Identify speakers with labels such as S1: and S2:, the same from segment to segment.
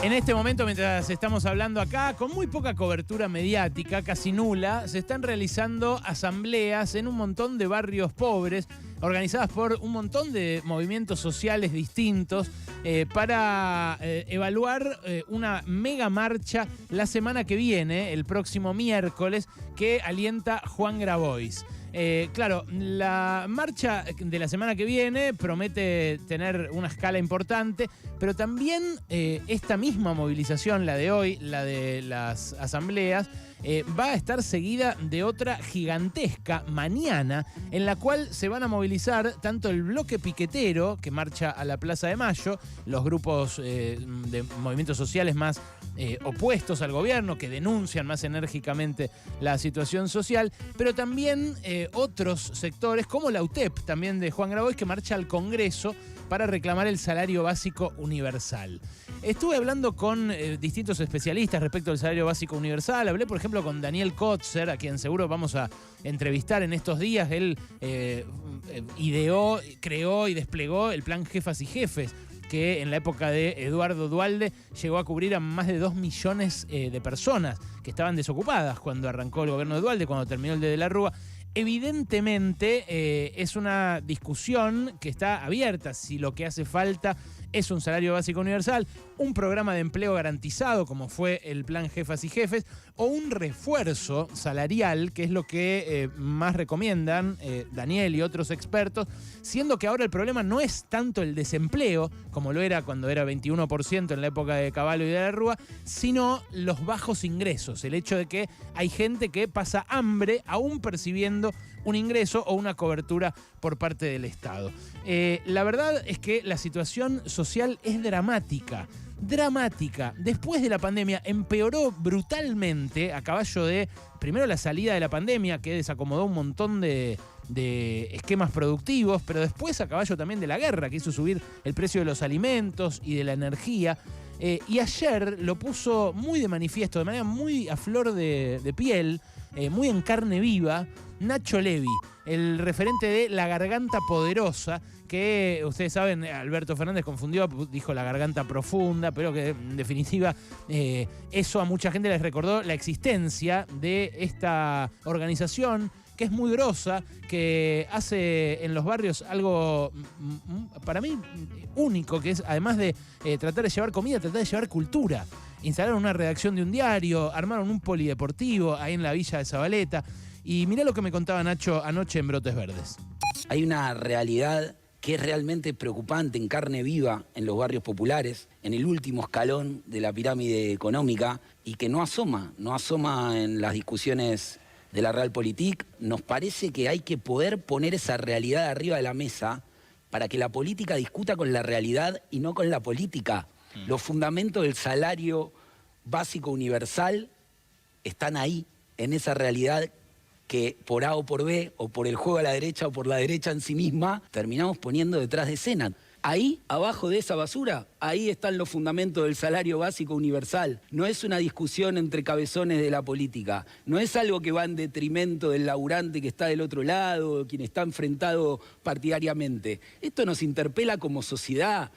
S1: En este momento, mientras estamos hablando acá, con muy poca cobertura mediática, casi nula, se están realizando asambleas en un montón de barrios pobres, organizadas por un montón de movimientos sociales distintos, para evaluar una mega marcha la semana que viene, el próximo miércoles, que alienta Juan Grabois. Claro, la marcha de la semana que viene promete tener una escala importante, pero también esta misma movilización, la de hoy, la de las asambleas, va a estar seguida de otra gigantesca mañana, en la cual se van a movilizar tanto el bloque piquetero, que marcha a la Plaza de Mayo, los grupos de movimientos sociales más opuestos al gobierno, que denuncian más enérgicamente la situación social, pero también otros sectores, como la UTEP, también de Juan Grabois, que marcha al Congreso para reclamar el salario básico universal. Estuve hablando con distintos especialistas respecto al salario básico universal. Hablé, por ejemplo, con Daniel Kotzer, a quien seguro vamos a entrevistar en estos días. Él ideó, creó y desplegó el plan Jefas y Jefes, que en la época de Eduardo Duhalde llegó a cubrir a más de 2 millones de personas que estaban desocupadas cuando arrancó el gobierno de Duhalde, cuando terminó el de la Rúa. Evidentemente es una discusión que está abierta si lo que hace falta es un salario básico universal, un programa de empleo garantizado como fue el plan Jefas y Jefes, o un refuerzo salarial, que es lo que más recomiendan Daniel y otros expertos, siendo que ahora el problema no es tanto el desempleo, como lo era cuando era 21% en la época de Cavallo y de la Rúa, sino los bajos ingresos, el hecho de que hay gente que pasa hambre aún percibiendo un ingreso o una cobertura por parte del Estado. La verdad es que la situación social es dramática. Dramática. Después de la pandemia empeoró brutalmente a caballo de, primero, la salida de la pandemia, que desacomodó un montón de esquemas productivos, pero después a caballo también de la guerra, que hizo subir el precio de los alimentos y de la energía. Y ayer lo puso muy de manifiesto, de manera muy a flor de piel, muy en carne viva, Nacho Levi, el referente de La Garganta Poderosa, que ustedes saben, Alberto Fernández confundió, dijo La Garganta Profunda, pero que en definitiva eso a mucha gente les recordó la existencia de esta organización, que es muy grosa, que hace en los barrios algo, para mí, único, que es, además de tratar de llevar comida, tratar de llevar cultura. Instalaron una redacción de un diario, armaron un polideportivo ahí en la villa de Zabaleta. Y mirá lo que me contaba Nacho anoche en Brotes Verdes.
S2: Hay una realidad que es realmente preocupante en carne viva en los barrios populares, en el último escalón de la pirámide económica, y que no asoma en las discusiones de la Realpolitik. Nos parece que hay que poder poner esa realidad arriba de la mesa para que la política discuta con la realidad y no con la política. Los fundamentos del salario básico universal están ahí, en esa realidad que por A o por B, o por el juego a la derecha o por la derecha en sí misma, terminamos poniendo detrás de escena. Ahí, abajo de esa basura, ahí están los fundamentos del salario básico universal. No es una discusión entre cabezones de la política. No es algo que va en detrimento del laburante que está del otro lado, quien está enfrentado partidariamente. Esto nos interpela como sociedad.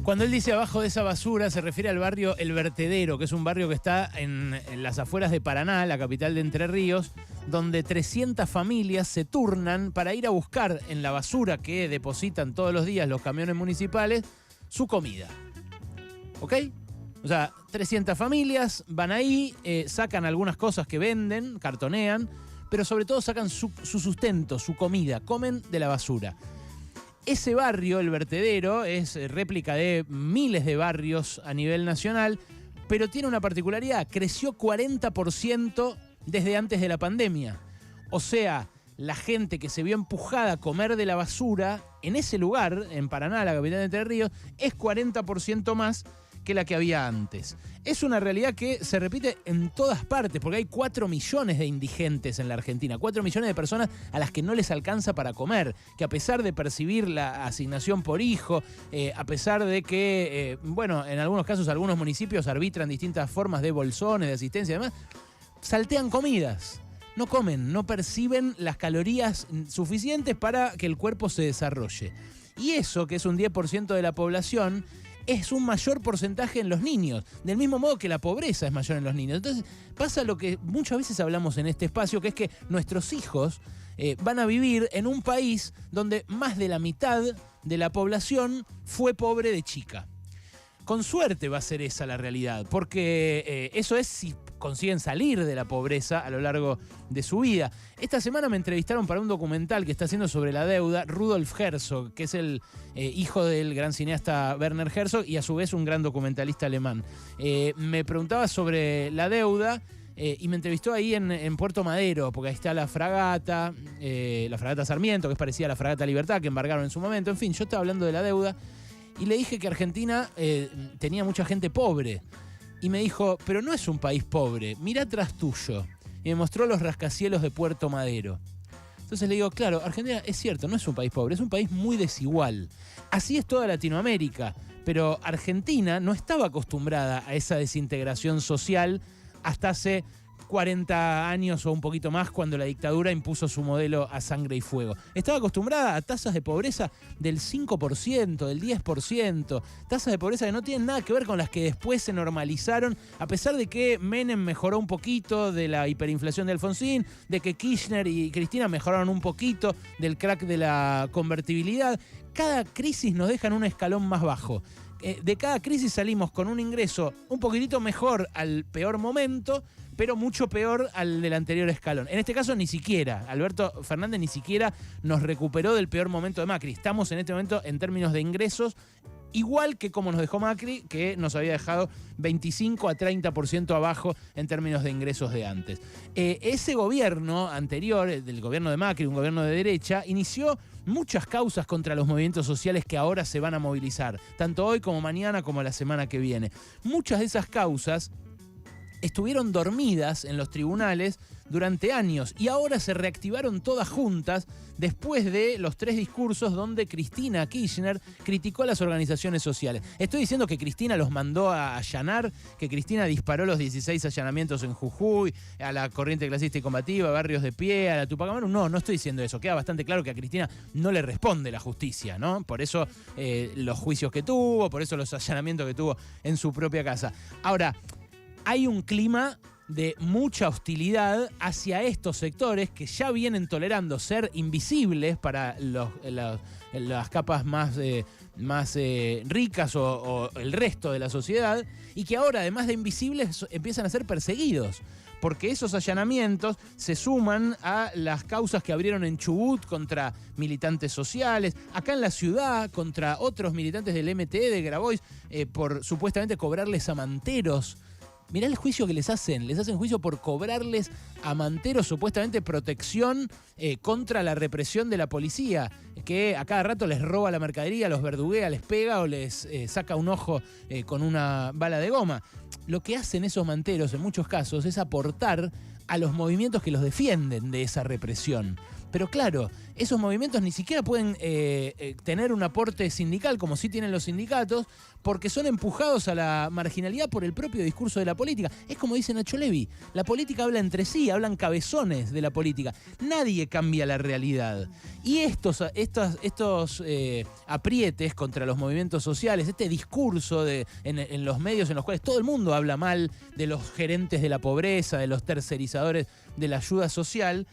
S1: Cuando él dice abajo de esa basura, se refiere al barrio El Vertedero, que es un barrio que está en las afueras de Paraná, la capital de Entre Ríos, donde 300 familias se turnan para ir a buscar en la basura que depositan todos los días los camiones municipales su comida. ¿Ok? O sea, 300 familias van ahí, sacan algunas cosas que venden, cartonean, pero sobre todo sacan su sustento, su comida, comen de la basura. Ese barrio, El Vertedero, es réplica de miles de barrios a nivel nacional, pero tiene una particularidad: creció 40% desde antes de la pandemia. O sea, la gente que se vio empujada a comer de la basura en ese lugar, en Paraná, la capital de Entre Ríos, es 40% más que la que había antes. Es una realidad que se repite en todas partes, porque hay 4 millones de indigentes en la Argentina, 4 millones de personas a las que no les alcanza para comer, que a pesar de percibir la asignación por hijo, a pesar de que, bueno, en algunos casos algunos municipios arbitran distintas formas de bolsones, de asistencia y demás, saltean comidas. No comen, no perciben las calorías suficientes para que el cuerpo se desarrolle. Y eso, que es un 10% de la población, es un mayor porcentaje en los niños, del mismo modo que la pobreza es mayor en los niños. Entonces pasa lo que muchas veces hablamos en este espacio, que es que nuestros hijos van a vivir en un país donde más de la mitad de la población fue pobre de chica. Con suerte va a ser esa la realidad, porque eso es si consiguen salir de la pobreza a lo largo de su vida. Esta semana me entrevistaron para un documental que está haciendo sobre la deuda Rudolf Herzog, que es el hijo del gran cineasta Werner Herzog y a su vez un gran documentalista alemán. Me preguntaba sobre la deuda y me entrevistó ahí en Puerto Madero, porque ahí está la fragata Sarmiento, que es parecida a la fragata Libertad, que embargaron en su momento. En fin, yo estaba hablando de la deuda y le dije que Argentina tenía mucha gente pobre. Y me dijo, pero no es un país pobre, mirá atrás tuyo. Y me mostró los rascacielos de Puerto Madero. Entonces le digo, claro, Argentina es cierto, no es un país pobre, es un país muy desigual. Así es toda Latinoamérica, pero Argentina no estaba acostumbrada a esa desintegración social hasta hace 40 años o un poquito más, cuando la dictadura impuso su modelo a sangre y fuego. Estaba acostumbrada a tasas de pobreza del 5%, del 10%, tasas de pobreza que no tienen nada que ver con las que después se normalizaron, a pesar de que Menem mejoró un poquito de la hiperinflación de Alfonsín, de que Kirchner y Cristina mejoraron un poquito del crack de la convertibilidad. Cada crisis nos deja en un escalón más bajo. De cada crisis salimos con un ingreso un poquitito mejor al peor momento, pero mucho peor al del anterior escalón. En este caso ni siquiera, Alberto Fernández ni siquiera nos recuperó del peor momento de Macri. Estamos en este momento en términos de ingresos igual que como nos dejó Macri, que nos había dejado 25 a 30% abajo en términos de ingresos de antes. Ese gobierno anterior, del gobierno de Macri, un gobierno de derecha, inició muchas causas contra los movimientos sociales que ahora se van a movilizar, tanto hoy como mañana como la semana que viene. Muchas de esas causas estuvieron dormidas en los tribunales durante años y ahora se reactivaron todas juntas después de los 3 discursos donde Cristina Kirchner criticó a las organizaciones sociales. Estoy diciendo que Cristina los mandó a allanar, que Cristina disparó los 16 allanamientos en Jujuy, a la Corriente Clasista y Combativa, a Barrios de Pie, a la Tupac Amaru. No estoy diciendo eso. Queda bastante claro que a Cristina no le responde la justicia, ¿no? Por eso los juicios que tuvo, por eso los allanamientos que tuvo en su propia casa. Ahora, hay un clima de mucha hostilidad hacia estos sectores que ya vienen tolerando ser invisibles para las capas más ricas o el resto de la sociedad, y que ahora, además de invisibles, empiezan a ser perseguidos. Porque esos allanamientos se suman a las causas que abrieron en Chubut contra militantes sociales, acá en la ciudad contra otros militantes del MTE de Grabois por supuestamente cobrarles amanteros. Mirá el juicio que les hacen juicio por cobrarles a manteros supuestamente protección contra la represión de la policía, que a cada rato les roba la mercadería, los verduguea, les pega o les saca un ojo con una bala de goma. Lo que hacen esos manteros en muchos casos es aportar a los movimientos que los defienden de esa represión. Pero claro, esos movimientos ni siquiera pueden tener un aporte sindical como sí tienen los sindicatos, porque son empujados a la marginalidad por el propio discurso de la política. Es como dice Nacho Levi, la política habla entre sí, hablan cabezones de la política. Nadie cambia la realidad. Y estos aprietes contra los movimientos sociales, este discurso en los medios en los cuales todo el mundo habla mal de los gerentes de la pobreza, de los tercerizadores de la ayuda social,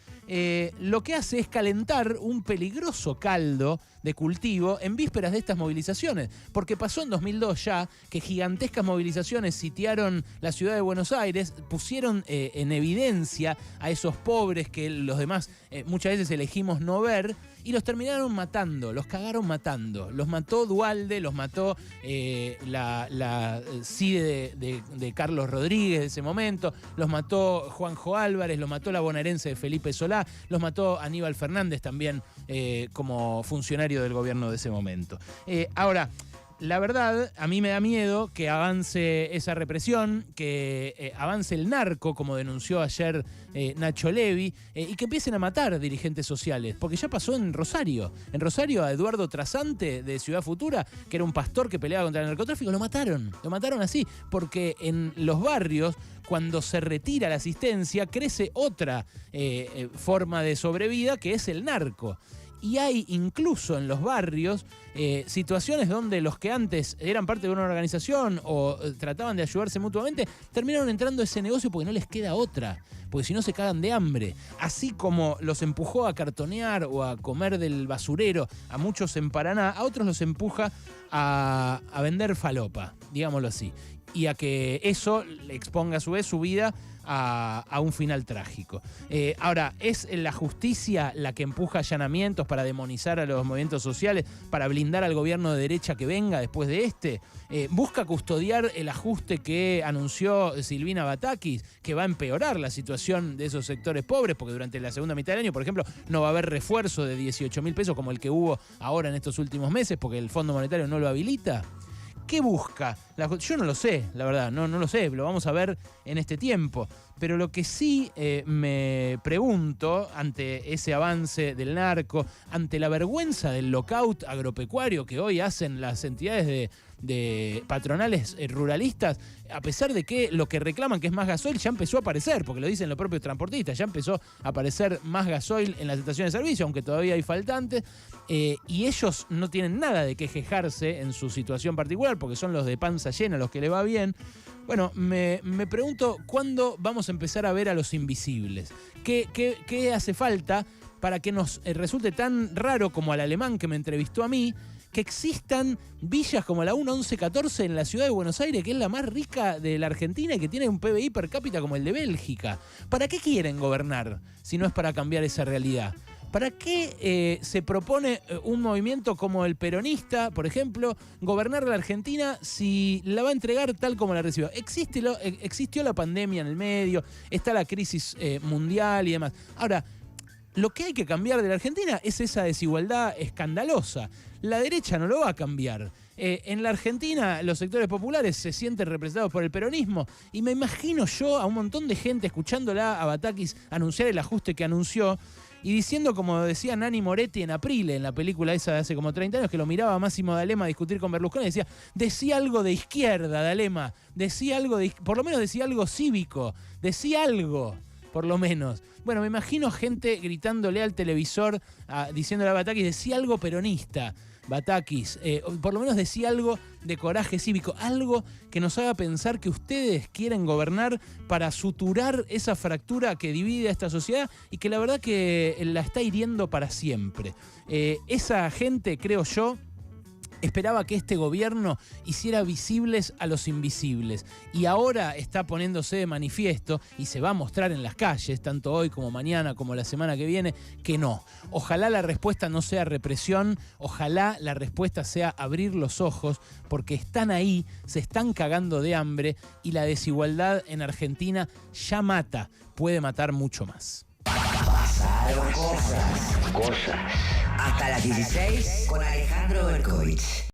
S1: lo que hace es calentar un peligroso caldo de cultivo en vísperas de estas movilizaciones, porque pasó en 2002 ya que gigantescas movilizaciones sitiaron la ciudad de Buenos Aires, pusieron en evidencia a esos pobres que los demás muchas veces elegimos no ver, y los terminaron matando, los cagaron matando. Los mató Duhalde, los mató la CIDE de Carlos Rodríguez de ese momento, los mató Juanjo Álvarez, los mató la bonaerense de Felipe Solá, los mató Aníbal Fernández también como funcionario del gobierno de ese momento. Ahora, la verdad, a mí me da miedo que avance esa represión, que avance el narco, como denunció ayer Nacho Levi, y que empiecen a matar dirigentes sociales, porque ya pasó en Rosario. En Rosario a Eduardo Trasante de Ciudad Futura, que era un pastor que peleaba contra el narcotráfico, lo mataron así, porque en los barrios, cuando se retira la asistencia, crece otra forma de sobrevida, que es el narco. y hay incluso en los barrios situaciones donde los que antes eran parte de una organización o trataban de ayudarse mutuamente, terminaron entrando a ese negocio porque no les queda otra, porque si no se cagan de hambre. Así como los empujó a cartonear o a comer del basurero a muchos en Paraná, a otros los empuja a vender falopa, digámoslo así, y a que eso le exponga a su vez su vida a un final trágico. Ahora, ¿es la justicia la que empuja allanamientos para demonizar a los movimientos sociales, para blindar al gobierno de derecha que venga después de este? ¿Busca custodiar el ajuste que anunció Silvina Batakis, que va a empeorar la situación de esos sectores pobres? Porque durante la segunda mitad del año, por ejemplo, no va a haber refuerzo de 18.000 pesos como el que hubo ahora en estos últimos meses, porque el Fondo Monetario no lo habilita. ¿Qué busca? Yo no lo sé, la verdad, no lo sé, lo vamos a ver en este tiempo. Pero lo que sí me pregunto, ante ese avance del narco, ante la vergüenza del lockout agropecuario que hoy hacen las entidades de patronales ruralistas, a pesar de que lo que reclaman, que es más gasoil, ya empezó a aparecer, porque lo dicen los propios transportistas, ya empezó a aparecer más gasoil en las estaciones de servicio, aunque todavía hay faltantes, y ellos no tienen nada de qué quejarse en su situación particular, porque son los de panza llena los que le va bien. Bueno, me pregunto, ¿cuándo vamos a empezar a ver a los invisibles? ¿Qué hace falta para que nos resulte tan raro como al alemán que me entrevistó a mí, que existan villas como la 1114 en la ciudad de Buenos Aires, que es la más rica de la Argentina y que tiene un PBI per cápita como el de Bélgica? ¿Para qué quieren gobernar si no es para cambiar esa realidad? ¿Para qué se propone un movimiento como el peronista, por ejemplo, gobernar la Argentina si la va a entregar tal como la recibió? Existió la pandemia en el medio, está la crisis mundial y demás. Ahora, lo que hay que cambiar de la Argentina es esa desigualdad escandalosa. La derecha no lo va a cambiar. En la Argentina los sectores populares se sienten representados por el peronismo y me imagino yo a un montón de gente escuchándola a Batakis anunciar el ajuste que anunció y diciendo, como decía Nanni Moretti en Aprile, en la película esa de hace como 30 años, que lo miraba a Máximo D'Alema a discutir con Berlusconi, y decía algo de izquierda, D'Alema, por lo menos decía algo cívico, decía algo, por lo menos. Bueno, me imagino gente gritándole al televisor, diciéndole a Batakis, decía algo peronista, Batakis, por lo menos decía algo de coraje cívico, algo que nos haga pensar que ustedes quieren gobernar para suturar esa fractura que divide a esta sociedad y que la verdad que la está hiriendo para siempre. Esa gente, creo yo, esperaba que este gobierno hiciera visibles a los invisibles y ahora está poniéndose de manifiesto y se va a mostrar en las calles, tanto hoy como mañana como la semana que viene, que no. Ojalá la respuesta no sea represión, ojalá la respuesta sea abrir los ojos, porque están ahí, se están cagando de hambre y la desigualdad en Argentina ya mata, puede matar mucho más.
S3: Pasaron cosas. Hasta las 16 con Alejandro Berkovich.